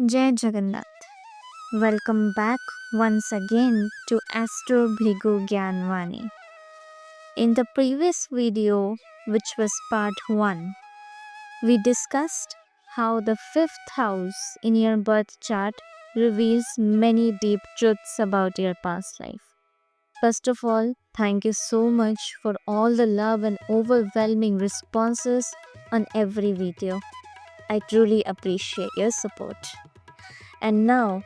Jai Jagannath. Welcome back once again to Astro Bhigu Gyanvani. In the previous video, which was part 1, we discussed how the fifth house in your birth chart reveals many deep truths about your past life. First of all, thank you so much for all the love and overwhelming responses on every video. I truly appreciate your support. And now,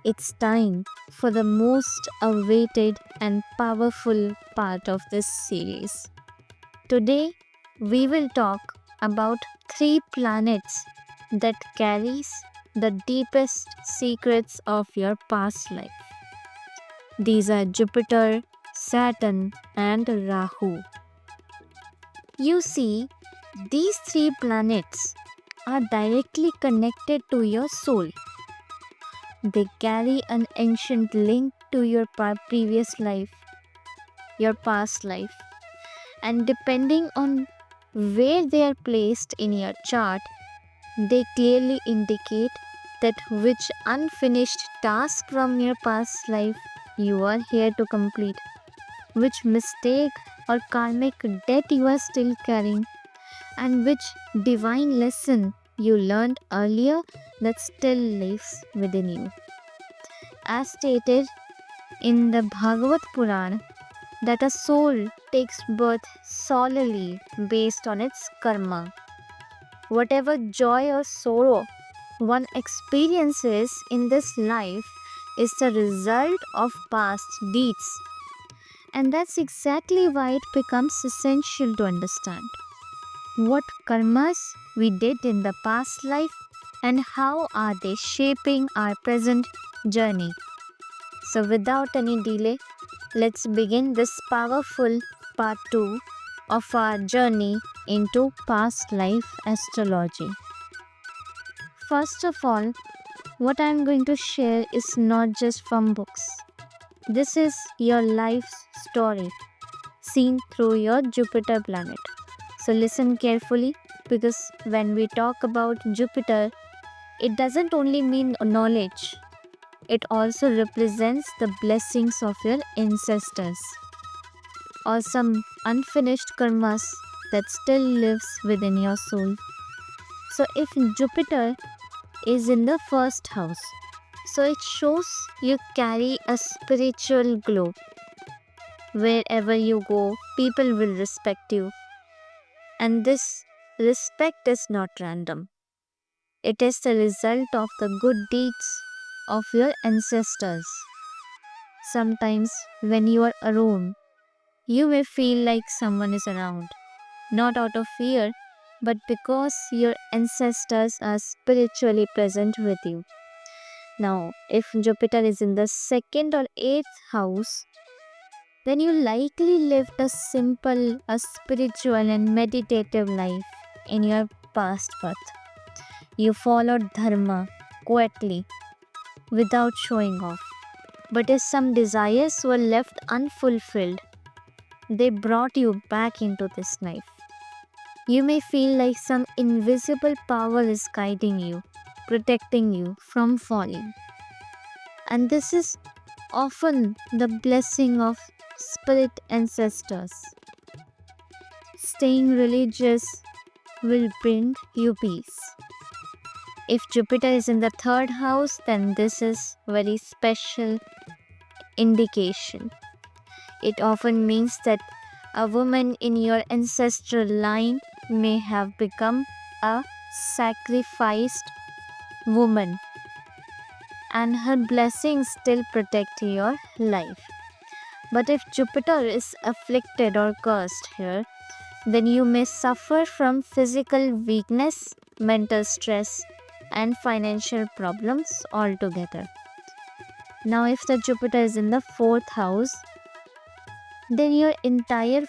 it's time for the most awaited and powerful part of this series. Today, we will talk about 3 planets that carries the deepest secrets of your past life. These are Jupiter, Saturn, and Rahu. You see, these 3 planets are directly connected to your soul. They carry an ancient link to your previous life, your past life, and depending on where they are placed in your chart, they clearly indicate that which unfinished task from your past life you are here to complete, which mistake or karmic debt you are still carrying, and which divine lesson you learned earlier that still lives within you. As stated in the Bhagavad Purana, that a soul takes birth solely based on its karma. Whatever joy or sorrow one experiences in this life is the result of past deeds. And that's exactly why it becomes essential to understand what karmas we did in the past life and how are they shaping our present journey. So without any delay, let's begin this powerful part 2 of our journey into past life astrology. First of all, what I'm going to share is not just from books. This is your life's story seen through your Jupiter planet. So listen carefully because when we talk about Jupiter, it doesn't only mean knowledge, it also represents the blessings of your ancestors or some unfinished karmas that still lives within your soul. So if Jupiter is in the first house, so it shows you carry a spiritual glow. Wherever you go, people will respect you. And this respect is not random. It is the result of the good deeds of your ancestors. Sometimes when you are alone, you may feel like someone is around, not out of fear, but because your ancestors are spiritually present with you. Now, if Jupiter is in the second or eighth house, then you likely lived a spiritual and meditative life in your past birth. You followed dharma quietly without showing off. But if some desires were left unfulfilled, they brought you back into this life. You may feel like some invisible power is guiding you, protecting you from falling. And this is often the blessing of spirit ancestors. Staying religious will bring you peace. If Jupiter is in the third house, then this is very special indication. It often means that a woman in your ancestral line may have become a sacrificed woman and her blessings still protect your life. But if Jupiter is afflicted or cursed here, then you may suffer from physical weakness, mental stress, and financial problems altogether. Now, if the Jupiter is in the fourth house, then your entire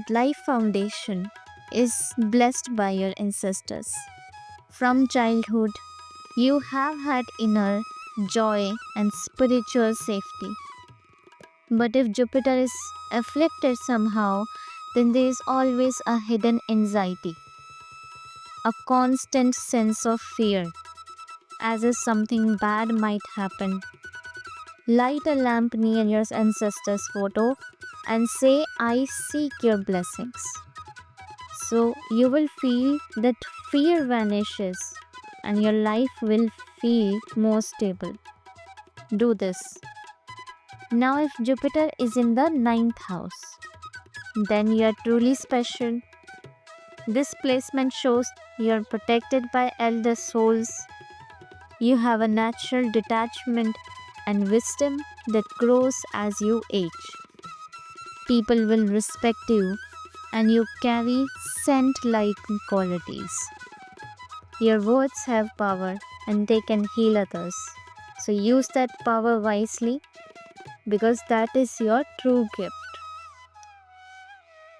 life foundation is blessed by your ancestors. From childhood, you have had inner joy and spiritual safety. But if Jupiter is afflicted somehow, then there is always a hidden anxiety, a constant sense of fear, as if something bad might happen. Light a lamp near your ancestor's photo and say, I seek your blessings. So you will feel that fear vanishes and your life will feel more stable. Do this. Now, if Jupiter is in the ninth house, then you are truly special. This placement shows you are protected by elder souls. You have a natural detachment and wisdom that grows as you age. People will respect you and you carry scent like qualities. Your words have power and they can heal others. So use that power wisely because that is your true gift.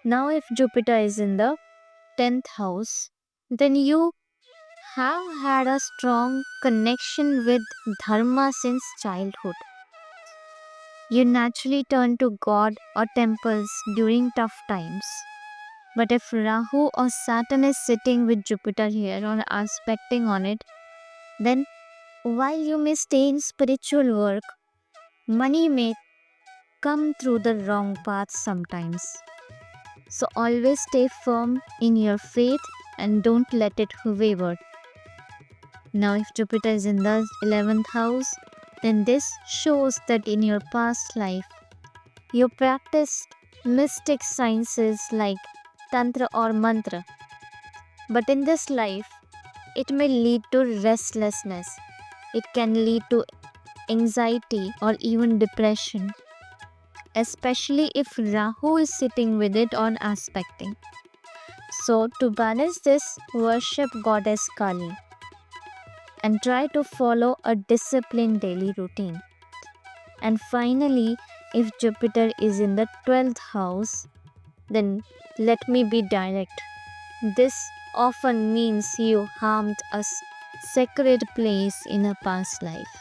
Now, if Jupiter is in the 10th house, then you have had a strong connection with Dharma since childhood. You naturally turn to God or temples during tough times. But if Rahu or Saturn is sitting with Jupiter here or aspecting on it, then while you may stay in spiritual work, money may come through the wrong path sometimes. So always stay firm in your faith and don't let it waver. Now, if Jupiter is in the 11th house, then this shows that in your past life, you practiced mystic sciences like Tantra or Mantra. But in this life, it may lead to restlessness. It can lead to anxiety or even depression, especially if Rahu is sitting with it or aspecting. So, to balance this, worship Goddess Kali and try to follow a disciplined daily routine. And finally, if Jupiter is in the 12th house, then let me be direct. This often means you harmed a sacred place in a past life,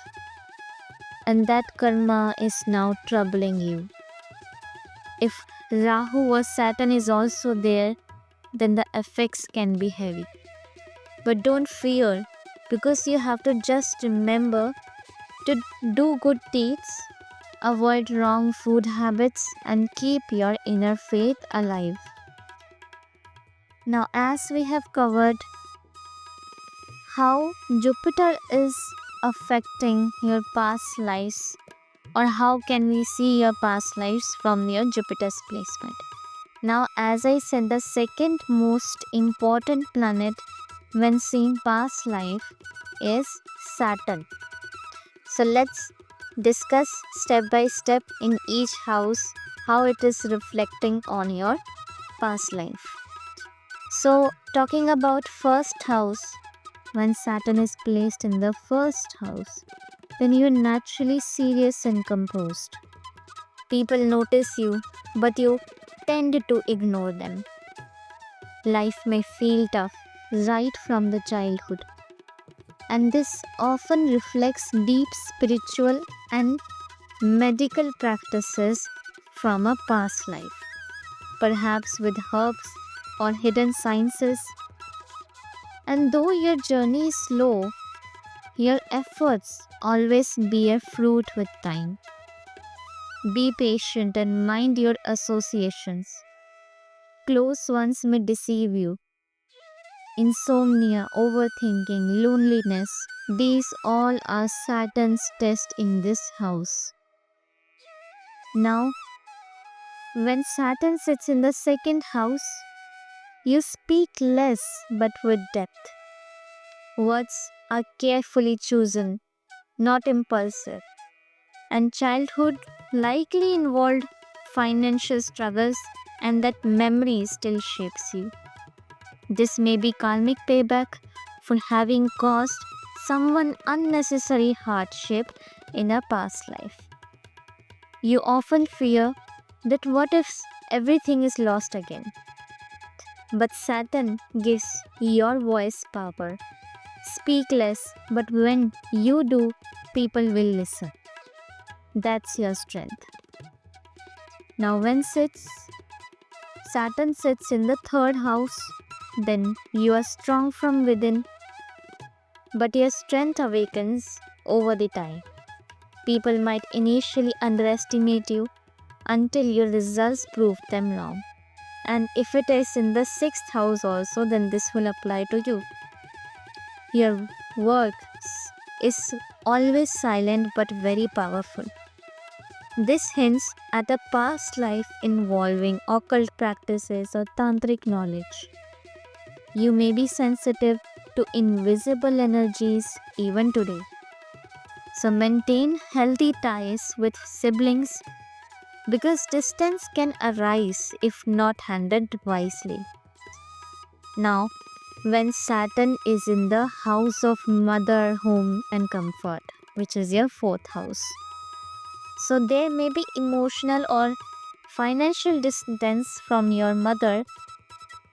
and that karma is now troubling you. If Rahu or Saturn is also there, then the effects can be heavy. But don't fear, because you have to just remember to do good deeds, avoid wrong food habits, and keep your inner faith alive. Now, as we have covered how Jupiter is affecting your past lives, or how can we see your past lives from your Jupiter's placement. Now, as I said, the second most important planet when seeing past life is Saturn. So let's discuss step by step in each house how it is reflecting on your past life. So, talking about first house, when Saturn is placed in the first house, then you're naturally serious and composed. People notice you, but you tend to ignore them. Life may feel tough right from the childhood, and this often reflects deep spiritual and medical practices from a past life, perhaps with herbs or hidden sciences. And though your journey is slow, your efforts always bear fruit with time. Be patient and mind your associations. Close ones may deceive you. Insomnia, overthinking, loneliness, these all are Saturn's test in this house. Now, when Saturn sits in the second house, you speak less but with depth. Words are carefully chosen, not impulsive, and childhood likely involved financial struggles, and that memory still shapes you. This may be karmic payback for having caused someone unnecessary hardship in a past life. You often fear that what if everything is lost again? But Saturn gives your voice power. Speak less, but when you do, people will listen. That's your strength. Now, when Saturn sits in the third house, then you are strong from within. but your strength awakens over the time. People might initially underestimate you until your results prove them wrong. And if it is in the sixth house also, then this will apply to you. Your work is always silent but very powerful. This hints at a past life involving occult practices or tantric knowledge. You may be sensitive to invisible energies even today. So maintain healthy ties with siblings because distance can arise if not handled wisely. Now, when Saturn is in the house of mother, home, and comfort, which is your fourth house, so there may be emotional or financial distance from your mother,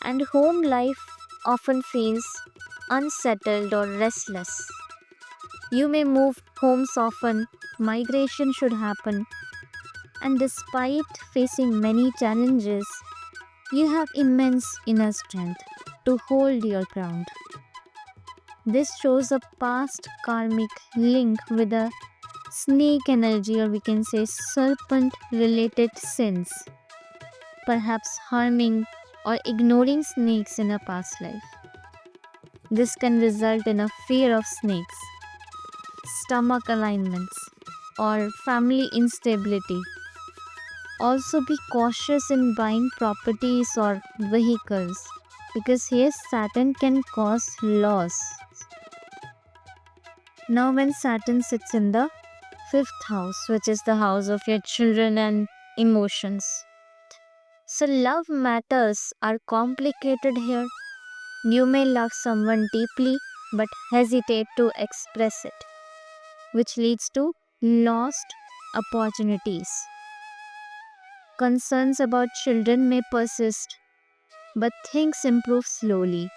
and home life often feels unsettled or restless. You may move homes often, migration should happen, and despite facing many challenges, you have immense inner strength to hold your ground. This shows a past karmic link with a snake energy, or we can say serpent related sins, perhaps harming or ignoring snakes in a past life. This can result in a fear of snakes, stomach alignments, or family instability. Also, be cautious in buying properties or vehicles because here Saturn can cause loss. Now, when Saturn sits in the fifth house, which is the house of your children and emotions, so love matters are complicated here. You may love someone deeply but hesitate to express it, which leads to lost opportunities. Concerns about children may persist, but things improve slowly.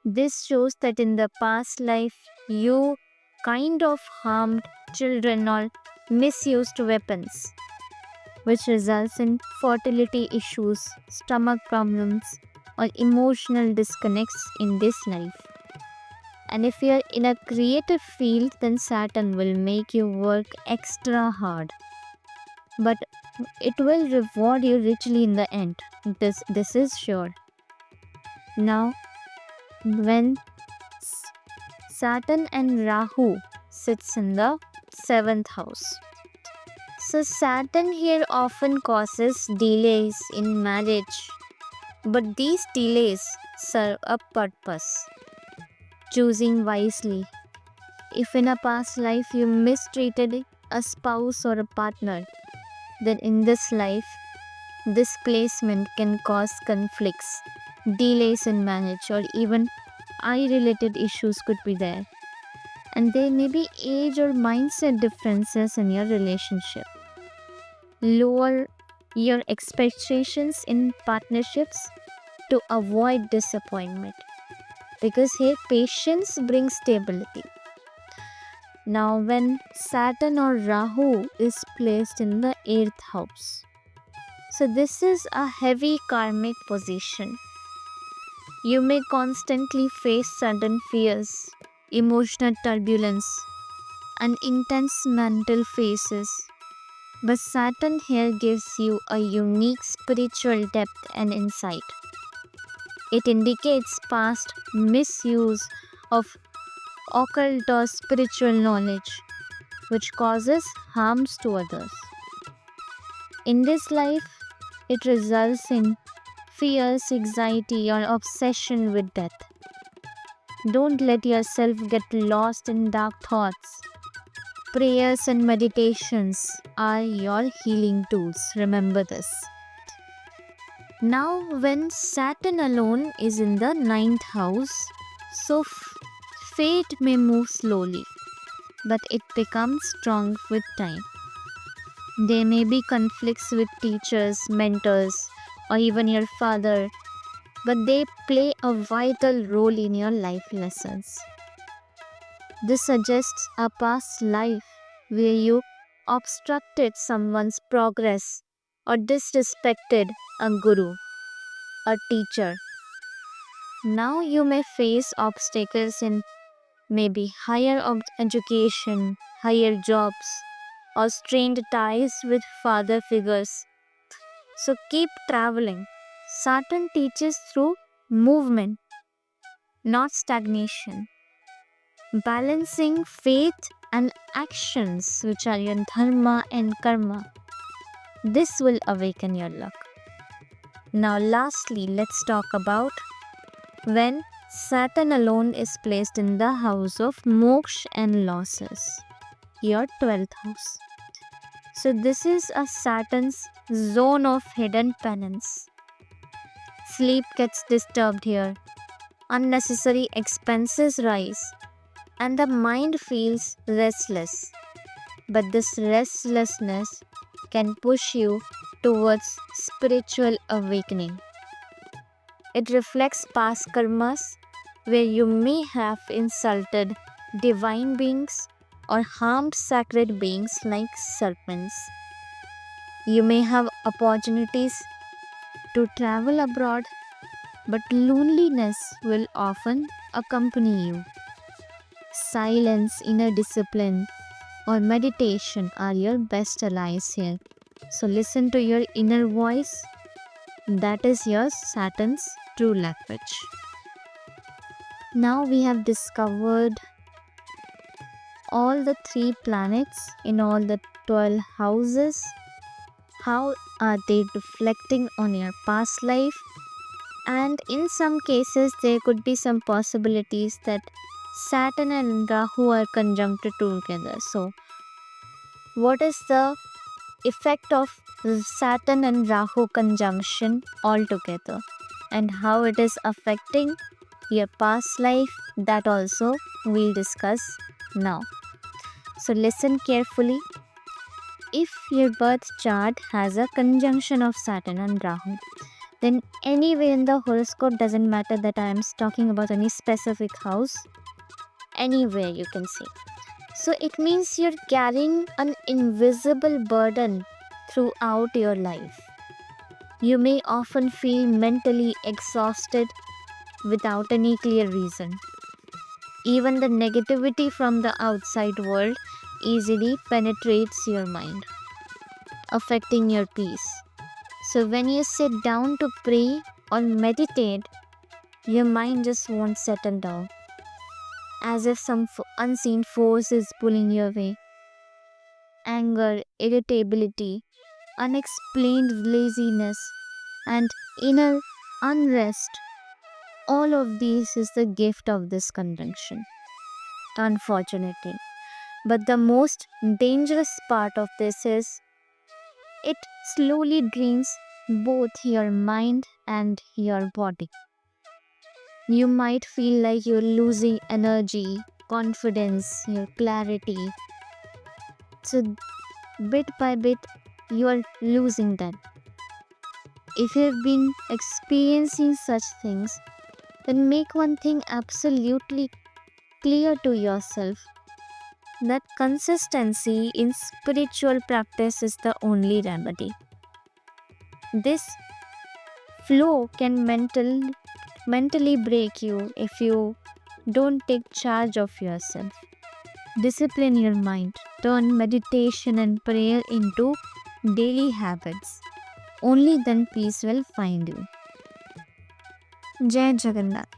This shows that in the past life, you kind of harmed children or misused weapons, which results in fertility issues, stomach problems, or emotional disconnects in this life. And if you are in a creative field, then Saturn will make you work extra hard. But it will reward you richly in the end. This is sure. Now, when Saturn and Rahu sits in the seventh house. So Saturn here often causes delays in marriage, but these delays serve a purpose. Choosing wisely. If in a past life you mistreated a spouse or a partner, then in this life, displacement can cause conflicts, delays in marriage, or even eye related issues could be there. And there may be age or mindset differences in your relationship. Lower your expectations in partnerships to avoid disappointment because here patience brings stability. Now, when Saturn or Rahu is placed in the 8th house, so this is a heavy karmic position. You may constantly face sudden fears, emotional turbulence, and intense mental phases. But Saturn here gives you a unique spiritual depth and insight. It indicates past misuse of occult or spiritual knowledge, which causes harms to others. In this life, it results in fears, anxiety, or obsession with death. Don't let yourself get lost in dark thoughts. Prayers and meditations are your healing tools. Remember this. Now, when Saturn alone is in the 9th house, so fate may move slowly, but it becomes strong with time. There may be conflicts with teachers, mentors, or even your father, but they play a vital role in your life lessons. This suggests a past life where you obstructed someone's progress or disrespected a guru, a teacher. Now you may face obstacles in maybe higher education, higher jobs, or strained ties with father figures. So keep traveling. Saturn teaches through movement, not stagnation. Balancing faith and actions, which are your dharma and karma. This will awaken your luck. Now, lastly, let's talk about when Saturn alone is placed in the house of moksha and losses, your 12th house. So, this is a Saturn's zone of hidden penance. Sleep gets disturbed here, unnecessary expenses rise, and the mind feels restless. But this restlessness can push you towards spiritual awakening. It reflects past karmas where you may have insulted divine beings or harmed sacred beings like serpents. You may have opportunities to travel abroad, but loneliness will often accompany you. Silence, inner discipline, or meditation are your best allies here. So listen to your inner voice. That is your Saturn's true language. Now we have discovered all the 3 planets in all the 12 houses. How are they reflecting on your past life? And in some cases, there could be some possibilities that Saturn and Rahu are conjuncted together. So, what is the effect of Saturn and Rahu conjunction altogether, and how it is affecting your past life? That also we'll discuss now. So, listen carefully. If your birth chart has a conjunction of Saturn and Rahu, then anywhere in the horoscope, doesn't matter that I am talking about any specific house, anywhere you can say. So it means you're carrying an invisible burden throughout your life. You may often feel mentally exhausted without any clear reason. Even the negativity from the outside world easily penetrates your mind, affecting your peace. So when you sit down to pray or meditate, your mind just won't settle down, as if some unseen force is pulling you away. Anger, irritability, unexplained laziness, and inner unrest, all of these is the gift of this conjunction, unfortunately. But the most dangerous part of this is it slowly drains both your mind and your body. You might feel like you're losing energy, confidence, your clarity. So, bit by bit, you are losing that. If you've been experiencing such things, then make one thing absolutely clear to yourself, that consistency in spiritual practice is the only remedy. This flow can mentally break you if you don't take charge of yourself. Discipline your mind. Turn meditation and prayer into daily habits. Only then peace will find you. Jai Jagannath.